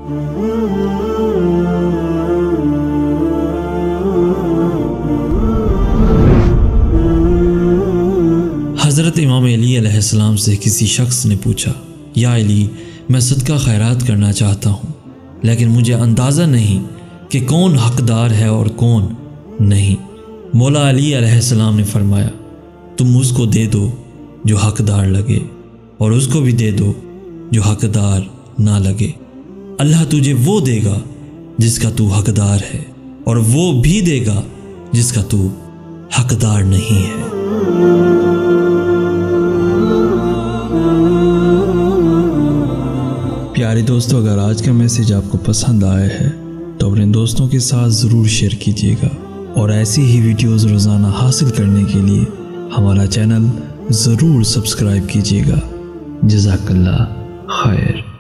حضرت امام علی علیہ السلام سے کسی شخص نے پوچھا، یا علی، میں صدقہ خیرات کرنا چاہتا ہوں، لیکن مجھے اندازہ نہیں کہ کون حقدار ہے اور کون نہیں۔ مولا علی علیہ السلام نے فرمایا، تم اس کو دے دو جو حقدار لگے، اور اس کو بھی دے دو جو حقدار نہ لگے۔ اللہ تجھے وہ دے گا جس کا تو حقدار ہے، اور وہ بھی دے گا جس کا تو حقدار نہیں ہے۔ پیارے دوستو، اگر آج کا میسیج آپ کو پسند آیا ہے تو اپنے دوستوں کے ساتھ ضرور شیئر کیجیے گا، اور ایسی ہی ویڈیوز روزانہ حاصل کرنے کے لیے ہمارا چینل ضرور سبسکرائب کیجیے گا۔ جزاک اللہ خیر۔